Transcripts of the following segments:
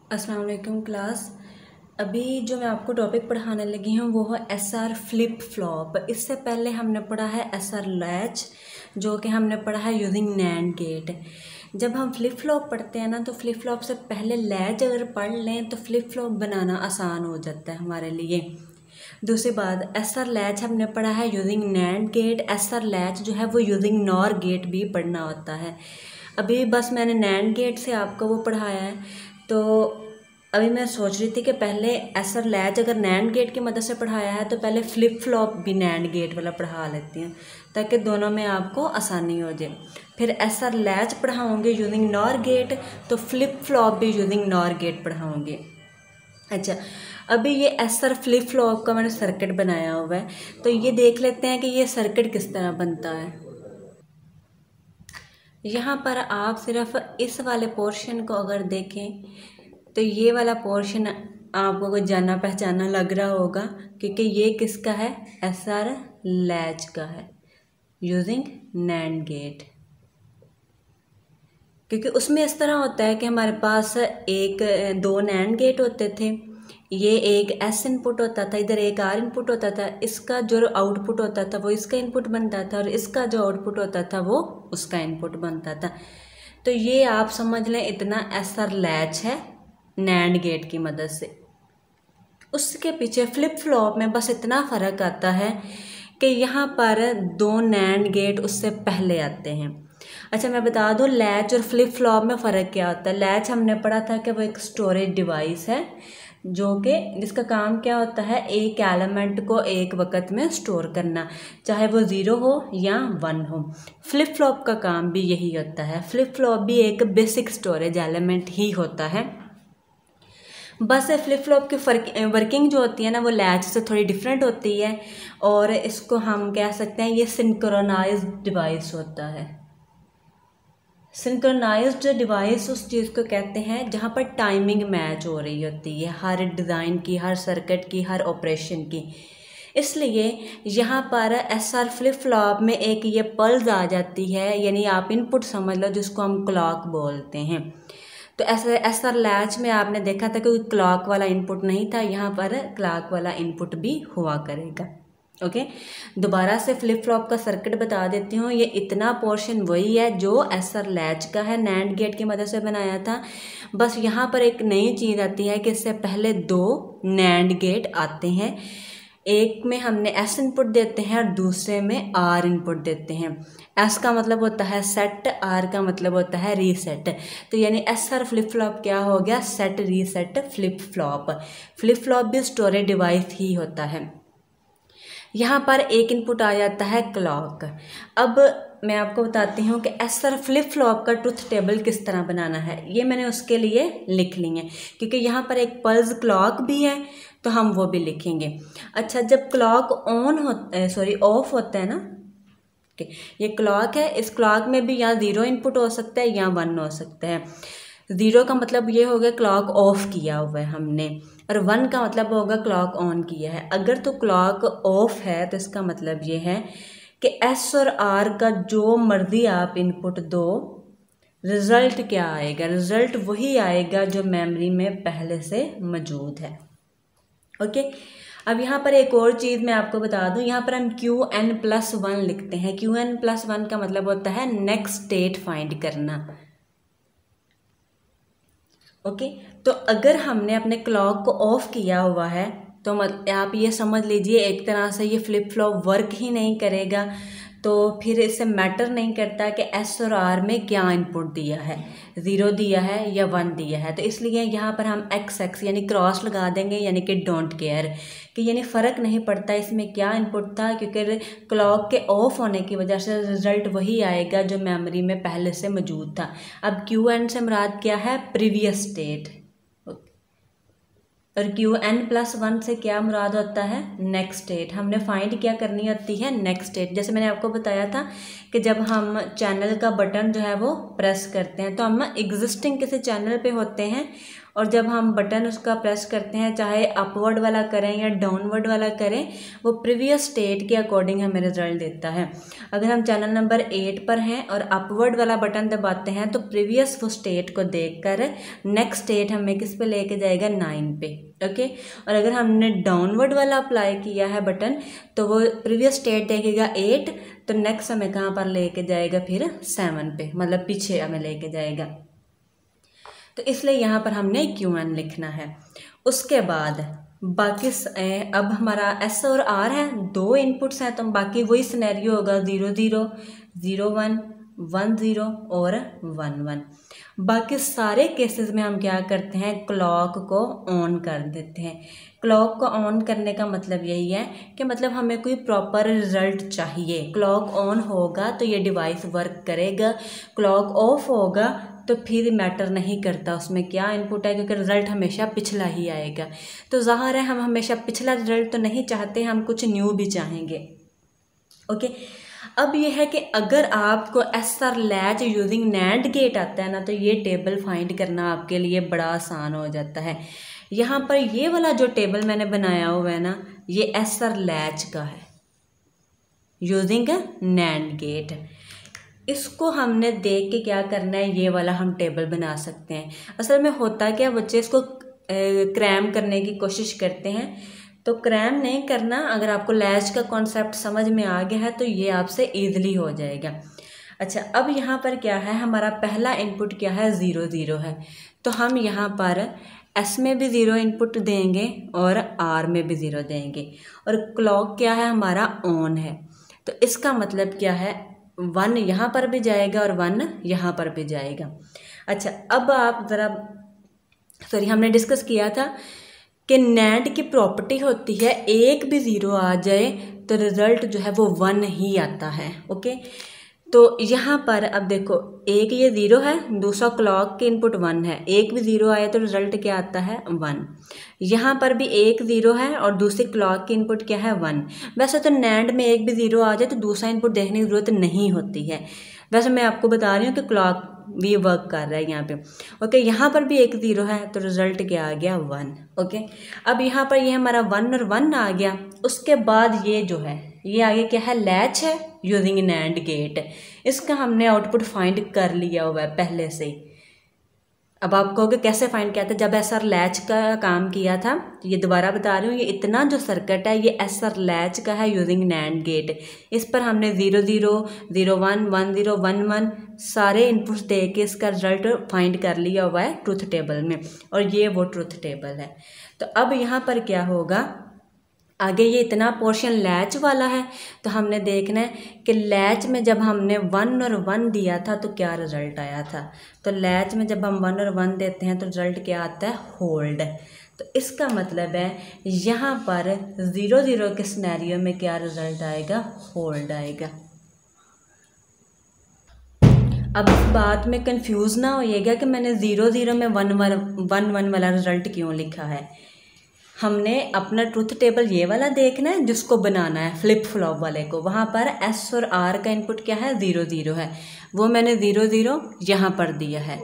अस्सलाम वालेकुम क्लास। अभी जो मैं आपको टॉपिक पढ़ाने लगी हूँ वो है एसआर फ्लिप फ्लॉप। इससे पहले हमने पढ़ा है एसआर लैच, जो कि हमने पढ़ा है यूजिंग नैंड गेट। जब हम फ्लिप फ्लॉप पढ़ते हैं ना, तो फ्लिप फ्लॉप से पहले लैच अगर पढ़ लें तो फ्लिप फ्लॉप बनाना आसान हो जाता है हमारे लिए। दूसरी बात, एसआर लैच हमने पढ़ा है using NAND gate. SR latch जो है वो यूजिंग नॉर गेट भी पढ़ना होता है। अभी बस मैंने नैंड गेट से आपको वो पढ़ाया है, तो अभी मैं सोच रही थी कि पहले एसआर लैच अगर नैंड गेट की मदद से पढ़ाया है तो पहले फ्लिप फ्लॉप भी नैंड गेट वाला पढ़ा लेती हैं, ताकि दोनों में आपको आसानी हो जाए। फिर एसआर लैच पढ़ाऊँगी यूजिंग नॉर गेट, तो फ्लिप फ्लॉप भी यूजिंग नॉर गेट पढ़ाऊँगी। अच्छा, अभी ये एसआर फ्लिप फ्लॉप का मैंने सर्किट बनाया हुआ है, तो ये देख लेते हैं कि ये सर्किट किस तरह बनता है। यहाँ पर आप सिर्फ इस वाले पोर्शन को अगर देखें तो ये वाला पोर्शन आपको कोई जाना पहचाना लग रहा होगा, क्योंकि ये किसका है, एसआर लैच का है यूजिंग नैंड गेट। क्योंकि उसमें इस तरह होता है कि हमारे पास दो नैंड गेट होते थे। ये एक एस इनपुट होता था, इधर एक आर इनपुट होता था। इसका जो आउटपुट होता था वो इसका इनपुट बनता था, और इसका जो आउटपुट होता था वो उसका इनपुट बनता था। तो ये आप समझ लें इतना एसआर लैच है नैंड गेट की मदद से। उसके पीछे फ्लिप फ्लॉप में बस इतना फ़र्क आता है कि यहाँ पर दो नैंड गेट उससे पहले आते हैं। अच्छा, मैं बता दूँ लैच और फ्लिप फ्लॉप में फ़र्क क्या होता है। लैच हमने पढ़ा था कि वो एक स्टोरेज डिवाइस है, जो कि जिसका काम क्या होता है, एक एलिमेंट को एक वक्त में स्टोर करना, चाहे वो 0 हो या 1 हो। फ्लिप फ्लॉप का काम भी यही होता है। फ्लिप फ्लॉप भी एक बेसिक स्टोरेज एलिमेंट ही होता है। बस फ्लिप फ्लॉप की वर्किंग जो होती है ना, वो लैच से थोड़ी डिफरेंट होती है, और इसको हम कह सकते हैं ये सिंक्रोनाइज्ड डिवाइस होता है। सिंक्रोनाइज्ड डिवाइस उस चीज़ को कहते हैं जहाँ पर टाइमिंग मैच हो रही होती है, हर डिज़ाइन की, हर सर्किट की, हर ऑपरेशन की। इसलिए यहाँ पर एसआर फ्लिप फ्लॉप में एक ये पल्स आ जाती है, यानी आप इनपुट समझ लो, जिसको हम क्लॉक बोलते हैं। तो ऐसा एसआर लैच में आपने देखा था कि कोई क्लॉक वाला इनपुट नहीं था, यहाँ पर क्लॉक वाला इनपुट भी हुआ करेगा। ओके, दोबारा से फ्लिप फ्लॉप का सर्किट बता देती हूँ। ये इतना पोर्शन वही है जो एसआर लैच का है, नैंड गेट की मदद से बनाया था। बस यहाँ पर एक नई चीज़ आती है कि इससे पहले दो नैंड गेट आते हैं। एक में हमने एस इनपुट देते हैं और दूसरे में आर इनपुट देते हैं। एस का मतलब होता है सेट, आर का मतलब होता है रीसेट। तो यानी एसआर फ्लिप फ्लॉप क्या हो गया, set reset flip flop. Flip flop भी स्टोरेज डिवाइस ही होता है। यहाँ पर एक इनपुट आ जाता है क्लॉक। अब मैं आपको बताती हूँ कि एसआर फ्लिप फ्लॉप का ट्रुथ टेबल किस तरह बनाना है। ये मैंने उसके लिए लिख ली है, क्योंकि यहाँ पर एक पल्स क्लॉक भी है, तो हम वो भी लिखेंगे। अच्छा, जब क्लॉक ऑफ होता है ना, ये क्लॉक है, इस क्लॉक में भी या 0 इनपुट हो सकता है या 1 हो सकता है। 0 का मतलब ये हो गया क्लॉक ऑफ किया हुआ है हमने, और 1 का मतलब होगा क्लॉक ऑन किया है। अगर तो क्लॉक ऑफ है तो इसका मतलब ये है कि एस और आर का जो मर्जी आप इनपुट दो, रिज़ल्ट क्या आएगा, रिज़ल्ट वही आएगा जो मेमोरी में पहले से मौजूद है। ओके, अब यहाँ पर एक और चीज़ मैं आपको बता दूँ। यहाँ पर हम Qn+1 लिखते हैं। Qn+1 का मतलब होता है नेक्स्ट स्टेट फाइंड करना। ओके, तो अगर हमने अपने क्लॉक को ऑफ किया हुआ है तो आप ये समझ लीजिए एक तरह से ये फ्लिप फ्लॉप वर्क ही नहीं करेगा। तो फिर इससे मैटर नहीं करता कि एस और आर में क्या इनपुट दिया है, 0 दिया है या 1 दिया है। तो इसलिए यहाँ पर हम XX यानी क्रॉस लगा देंगे, यानी कि डोंट केयर, कि यानी फ़र्क नहीं पड़ता इसमें क्या इनपुट था, क्योंकि क्लॉक के ऑफ होने की वजह से रिज़ल्ट वही आएगा जो मेमोरी में पहले से मौजूद था। अब QN से मुराद क्या है, प्रीवियस स्टेट। और Qn+1 से क्या मुराद होता है, नेक्स्ट स्टेट। हमने फाइंड क्या करनी होती है, नेक्स्ट स्टेट। जैसे मैंने आपको बताया था कि जब हम चैनल का बटन जो है वो प्रेस करते हैं तो हम एग्जिस्टिंग किसी चैनल पे होते हैं, और जब हम बटन उसका प्रेस करते हैं, चाहे अपवर्ड वाला करें या डाउनवर्ड वाला करें, वो प्रीवियस स्टेट के अकॉर्डिंग हमें रिजल्ट देता है। अगर हम चैनल नंबर 8 पर हैं और अपवर्ड वाला बटन दबाते हैं तो प्रीवियस वो स्टेट को देखकर नेक्स्ट स्टेट हमें किस पे लेके जाएगा, 9 पे। ओके, और अगर हमने डाउनवर्ड वाला अप्लाई किया है बटन तो वो प्रीवियस स्टेट देखेगा 8, तो नेक्स्ट हमें कहाँ पर लेके जाएगा, फिर 7 पे, मतलब पीछे हमें लेके जाएगा। तो इसलिए यहाँ पर हमने Qn लिखना है। उसके बाद बाकी अब हमारा S और R है, 2 इनपुट्स हैं, तो बाकी वही सिनेरियो होगा, 0 0 0 1 1 0 और 1 1। बाकी सारे केसेस में हम क्या करते हैं, क्लॉक को ऑन कर देते हैं। क्लॉक को ऑन करने का मतलब यही है कि मतलब हमें कोई प्रॉपर रिजल्ट चाहिए। क्लॉक ऑन होगा तो ये डिवाइस वर्क करेगा, क्लॉक ऑफ होगा तो फिर मैटर नहीं करता उसमें क्या इनपुट है, क्योंकि रिज़ल्ट हमेशा पिछला ही आएगा। तो ज़ाहिर है हम हमेशा पिछला रिज़ल्ट तो नहीं चाहते, हम कुछ न्यू भी चाहेंगे। ओके, अब ये है कि अगर आपको SR latch using NAND gate आता है ना, तो ये टेबल फाइंड करना आपके लिए बड़ा आसान हो जाता है। यहाँ पर ये वाला जो टेबल मैंने बनाया हुआ है ना, ये SR लैच का है यूजिंग नैंड गेट। इसको हमने देख के क्या करना है, ये वाला हम टेबल बना सकते हैं। असल में होता क्या, बच्चे इसको क्रैम करने की कोशिश करते हैं, तो क्रैम नहीं करना। अगर आपको लैच का कॉन्सेप्ट समझ में आ गया है तो ये आपसे ईजिली हो जाएगा। अच्छा, अब यहाँ पर क्या है, हमारा पहला इनपुट क्या है, 0 0 है, तो हम यहाँ पर S में भी 0 इनपुट देंगे और R में भी 0 देंगे, और क्लॉक क्या है हमारा, ऑन है। तो इसका मतलब क्या है, 1 यहाँ पर भी जाएगा और 1 यहाँ पर भी जाएगा। अच्छा, अब आप ज़रा हमने डिस्कस किया था कि नैंड की प्रॉपर्टी होती है एक भी 0 आ जाए तो रिज़ल्ट जो है वो 1 ही आता है। ओके, तो यहाँ पर अब देखो, एक ये 0 है, दूसरा क्लॉक की इनपुट 1 है, एक भी 0 आया तो रिज़ल्ट क्या आता है, 1। यहाँ पर भी एक 0 है और दूसरी क्लॉक की इनपुट क्या है, 1। वैसे तो नैंड में एक भी 0 आ जाए तो दूसरा इनपुट देखने की ज़रूरत नहीं होती है। वैसे मैं आपको बता रही हूँ कि क्लॉक भी वर्क कर रहा है यहाँ पे। ओके, यहाँ पर भी एक 0 है तो रिज़ल्ट क्या आ गया, 1। ओके, अब यहाँ पर ये हमारा 1 और 1 आ गया। उसके बाद ये जो है, ये आगे क्या है, लैच है यूजिंग नैंड गेट। इसका हमने आउटपुट फाइंड कर लिया हुआ है पहले से ही। अब आप कहोगे कैसे फाइंड किया था, जब SR लैच का काम किया था, ये दोबारा बता रही हूँ, ये इतना जो सर्किट है ये SR लैच का है यूजिंग नैंड गेट। इस पर हमने 0 0 0 1 1 0 1 1 सारे इनपुट्स दे के इसका रिजल्ट फाइंड कर लिया हुआ है ट्रुथ टेबल में, और ये वो ट्रुथ टेबल है। तो अब यहाँ पर क्या होगा, आगे ये इतना पोर्शन लैच वाला है, तो हमने देखना है कि लैच में जब हमने 1 और 1 दिया था तो क्या रिज़ल्ट आया था। तो लैच में जब हम 1 और 1 देते हैं तो रिज़ल्ट क्या आता है, होल्ड। तो इसका मतलब है यहाँ पर 0 0 के सिनेरियो में क्या रिज़ल्ट आएगा, होल्ड आएगा। अब इस बात में कंफ्यूज ना होइएगा कि मैंने 0 0 में 1 1 वाला रिज़ल्ट क्यों लिखा है। हमने अपना ट्रुथ टेबल ये वाला देखना है जिसको बनाना है फ्लिप फ्लॉप वाले को। वहाँ पर S और R का इनपुट क्या है, 0 0 है, वो मैंने 0 0 यहाँ पर दिया है।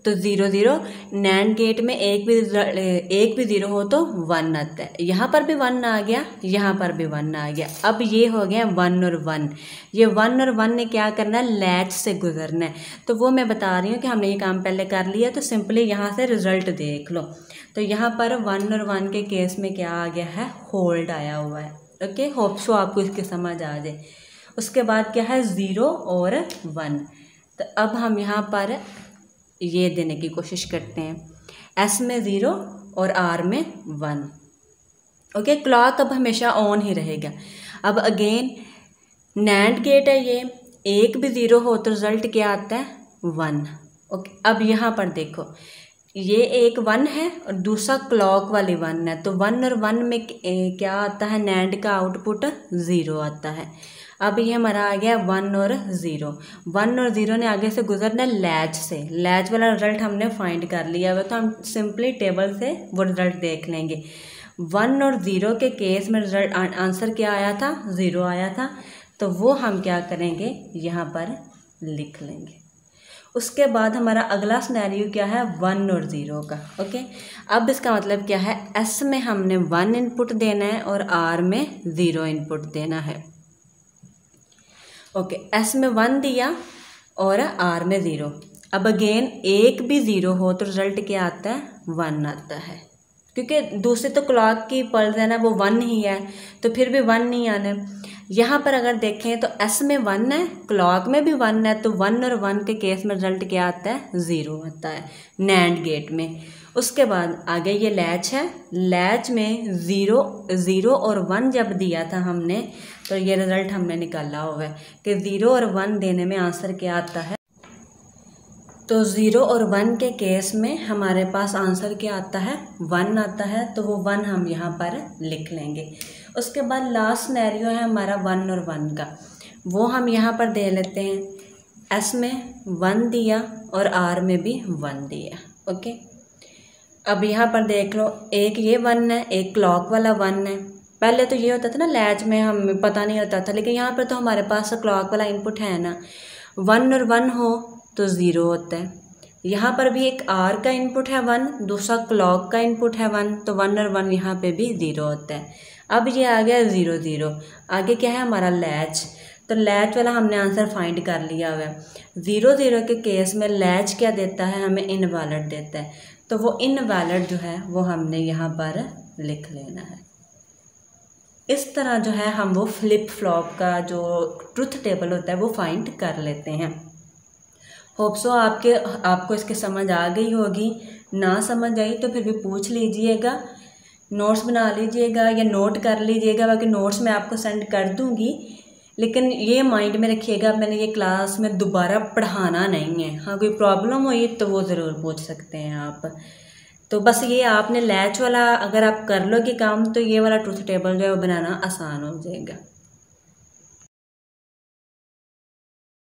तो 0 0 नैंड गेट में एक भी 0 हो तो 1 आता है। यहाँ पर भी 1 आ गया, यहाँ पर भी 1 आ गया। अब ये हो गया 1 और 1। ये 1 और 1 ने क्या करना है, लैच से गुजरना है। तो वो मैं बता रही हूँ कि हमने ये काम पहले कर लिया, तो सिंपली यहाँ से रिज़ल्ट देख लो। तो यहाँ पर 1 और 1 के केस में क्या आ गया है, होल्ड आया हुआ है। ओके, होप सो आपको इसकी समझ आ जाए। उसके बाद क्या है, 0 और 1। तो अब हम यहाँ पर ये देने की कोशिश करते हैं, S में 0 और R में 1। ओके, क्लॉक अब हमेशा ऑन ही रहेगा। अब अगेन नैंड गेट है, ये एक भी 0 हो तो रिज़ल्ट क्या आता है, 1। ओके, अब यहाँ पर देखो, ये एक 1 है और दूसरा क्लॉक वाली 1 है, तो 1 और 1 में क्या आता है, नैंड का आउटपुट 0 आता है। अब ये हमारा आ गया 1 और 0। 1 और 0 ने आगे से गुजरना लैच से, लैच वाला रिजल्ट हमने फाइंड कर लिया हुआ, तो हम सिंपली टेबल से वो रिजल्ट देख लेंगे। 1 और 0 के केस में रिजल्ट आंसर क्या आया था, 0 आया था, तो वो हम क्या करेंगे यहाँ पर लिख लेंगे। उसके बाद हमारा अगला सिनेरियो क्या है, 1 और 0 का। ओके, अब इसका मतलब क्या है, एस में हमने 1 इनपुट देना है और आर में 0 इनपुट देना है। ओके, एस में 1 दिया और आर में 0। अब अगेन एक भी 0 हो तो रिजल्ट क्या आता है, 1 आता है, क्योंकि दूसरे तो क्लॉक की पल्स है ना वो 1 ही है, तो फिर भी 1 नहीं आना है। यहाँ पर अगर देखें तो एस में 1 है, क्लॉक में भी 1 है, तो 1 और 1 के केस में रिजल्ट क्या आता है, 0 आता है नैंड गेट में। उसके बाद आगे ये लैच है, लैच में 0 और 1 जब दिया था हमने, तो ये रिजल्ट हमने निकाला हुआ है कि 0 और 1 देने में आंसर क्या आता है। तो 0 और 1 के केस में हमारे पास आंसर क्या आता है, 1 आता है, तो वो 1 हम यहाँ पर लिख लेंगे। उसके बाद लास्ट सिनेरियो है हमारा 1 और 1 का, वो हम यहाँ पर दे लेते हैं। एस में 1 दिया और आर में भी 1 दिया। ओके, अब यहाँ पर देख लो, एक ये 1 है, एक क्लॉक वाला 1 है। पहले तो ये होता था ना लैच में हमें पता नहीं होता था, लेकिन यहाँ पर तो हमारे पास क्लॉक वाला इनपुट है ना, 1 और 1 हो तो 0 होता है। यहाँ पर भी एक आर का इनपुट है 1, दूसरा क्लॉक का इनपुट है 1, तो 1 और 1 यहाँ पे भी 0 होता है। अब ये आ गया 0 0, आगे क्या है हमारा लैच, तो लैच वाला हमने आंसर फाइंड कर लिया हुआ है। 0 0 के केस में लैच क्या देता है, हमें इनवैलिड देता है, तो वो इनवैलिड जो है वो हमने यहाँ पर लिख लेना है। इस तरह जो है हम वो फ्लिप फ्लॉप का जो ट्रुथ टेबल होता है वो फाइंड कर लेते हैं। होप सो आपको इसकी समझ आ गई होगी। ना समझ आई तो फिर भी पूछ लीजिएगा, नोट्स बना लीजिएगा या नोट कर लीजिएगा, बाकी नोट्स मैं आपको सेंड कर दूंगी। लेकिन ये माइंड में रखिएगा, मैंने ये क्लास में दोबारा पढ़ाना नहीं है। हाँ, कोई प्रॉब्लम हुई तो वो ज़रूर पूछ सकते हैं आप। तो बस ये आपने लैच वाला अगर आप कर लोगे काम, तो ये वाला ट्रुथ टेबल जो है वो बनाना आसान हो जाएगा।